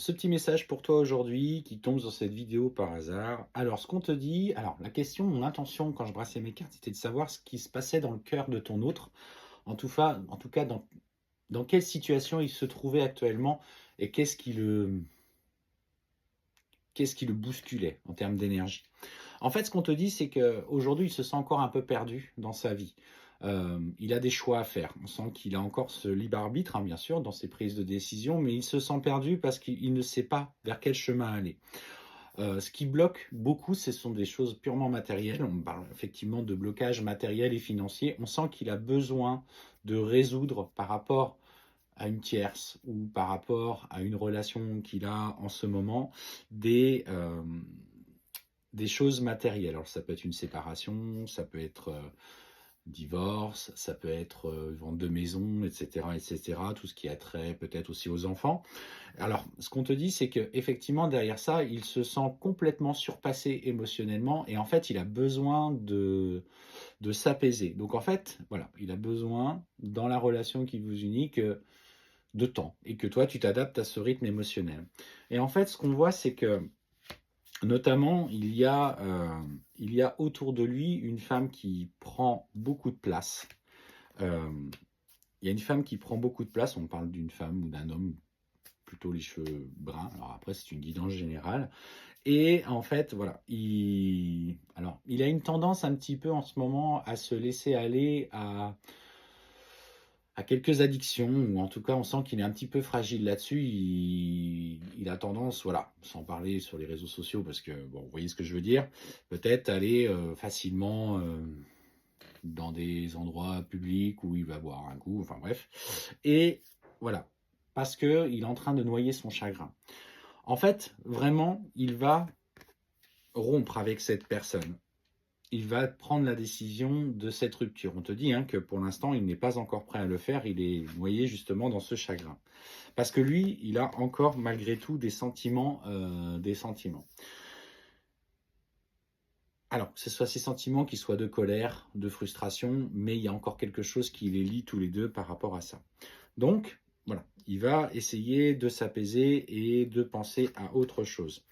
ce petit message pour toi aujourd'hui qui tombe sur cette vidéo par hasard. Alors, ce qu'on te dit, alors la question, mon intention quand je brassais mes cartes, c'était de savoir ce qui se passait dans le cœur de ton autre. En tout cas, dans quelle situation il se trouvait actuellement et qu'est-ce qui le bousculait en termes d'énergie. En fait, ce qu'on te dit, c'est qu'aujourd'hui, il se sent encore un peu perdu dans sa vie. Il a des choix à faire. On sent qu'il a encore ce libre arbitre, hein, bien sûr, dans ses prises de décision, mais il se sent perdu parce qu'il ne sait pas vers quel chemin aller. Ce qui bloque beaucoup, ce sont des choses purement matérielles. On parle effectivement de blocage matériel et financier. On sent qu'il a besoin de résoudre par rapport à une tierce ou par rapport à une relation qu'il a en ce moment des choses matérielles. Alors ça peut être une séparation, ça peut être divorce, ça peut être vente de maison, etc., etc., tout ce qui a trait peut-être aussi aux enfants. Alors, ce qu'on te dit, c'est qu'effectivement, derrière ça, il se sent complètement surpassé émotionnellement et en fait, il a besoin de s'apaiser. Donc, en fait, voilà, il a besoin, dans la relation qui vous unit, de temps et que toi, tu t'adaptes à ce rythme émotionnel. Et en fait, ce qu'on voit, c'est que notamment, il y a autour de lui une femme qui prend beaucoup de place. Euh, il y a une femme qui prend beaucoup de place. On parle d'une femme ou d'un homme, plutôt les cheveux bruns. Alors après, c'est une guidance générale. Et en fait, voilà, il a une tendance un petit peu en ce moment à se laisser aller à quelques addictions, ou en tout cas, on sent qu'il est un petit peu fragile là-dessus. Il a tendance, voilà, sans parler sur les réseaux sociaux, parce que, bon, vous voyez ce que je veux dire, peut-être aller facilement dans des endroits publics où il va boire un coup, enfin bref. Et voilà, parce qu'il est en train de noyer son chagrin. En fait, vraiment, il va rompre avec cette personne. Il va prendre la décision de cette rupture. On te dit que pour l'instant, il n'est pas encore prêt à le faire. Il est noyé justement dans ce chagrin. Parce que lui, il a encore malgré tout des sentiments. Alors, que ce soit ces sentiments qui soient de colère, de frustration, mais il y a encore quelque chose qui les lie tous les deux par rapport à ça. Donc, voilà, il va essayer de s'apaiser et de penser à autre chose.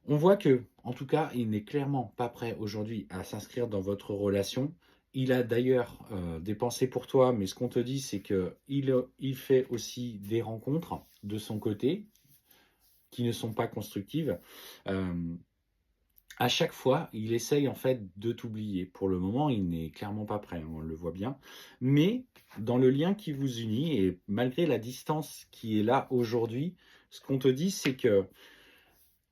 On voit que, en tout cas, il n'est clairement pas prêt aujourd'hui à s'inscrire dans votre relation. Il a d'ailleurs des pensées pour toi, mais ce qu'on te dit, c'est qu'il fait aussi des rencontres de son côté qui ne sont pas constructives. Euh, à chaque fois, il essaye en fait de t'oublier. Pour le moment, il n'est clairement pas prêt, on le voit bien. Mais dans le lien qui vous unit, et malgré la distance qui est là aujourd'hui, ce qu'on te dit, c'est que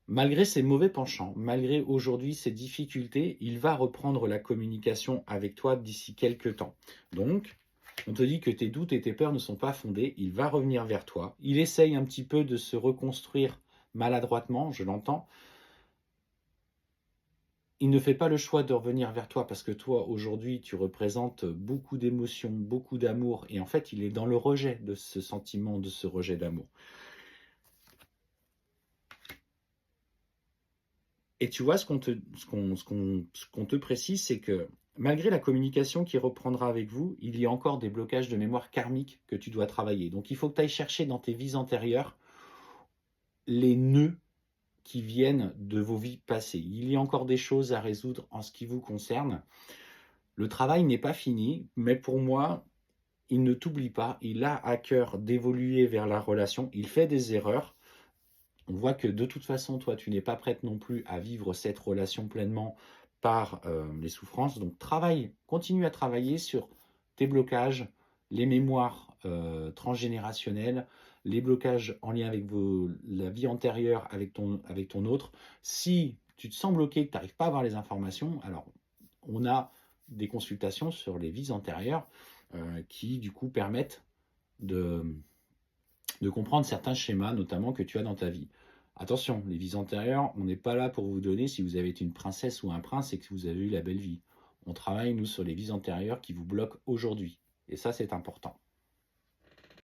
malgré ses mauvais penchants, malgré aujourd'hui ses difficultés, il va reprendre la communication avec toi d'ici quelques temps. Donc, on te dit que tes doutes et tes peurs ne sont pas fondés, il va revenir vers toi. Il essaye un petit peu de se reconstruire maladroitement, je l'entends. Il ne fait pas le choix de revenir vers toi parce que toi, aujourd'hui, tu représentes beaucoup d'émotions, beaucoup d'amour, et en fait, il est dans le rejet de ce sentiment, de ce rejet d'amour. Et tu vois, ce qu'on te précise, c'est que malgré la communication qui reprendra avec vous, il y a encore des blocages de mémoire karmique que tu dois travailler. Donc il faut que tu ailles chercher dans tes vies antérieures les nœuds qui viennent de vos vies passées. Il y a encore des choses à résoudre en ce qui vous concerne. Le travail n'est pas fini, mais pour moi, il ne t'oublie pas. Il a à cœur d'évoluer vers la relation. Il fait des erreurs. On voit que de toute façon, toi, tu n'es pas prête non plus à vivre cette relation pleinement par les souffrances. Donc, continue à travailler sur tes blocages, les mémoires transgénérationnelles, les blocages en lien avec la vie antérieure avec ton autre. Si tu te sens bloqué, que tu n'arrives pas à avoir les informations, alors on a des consultations sur les vies antérieures qui, du coup, permettent de comprendre certains schémas, notamment que tu as dans ta vie. Attention, les vies antérieures, on n'est pas là pour vous donner si vous avez été une princesse ou un prince et que vous avez eu la belle vie. On travaille, nous, sur les vies antérieures qui vous bloquent aujourd'hui. Et ça, c'est important.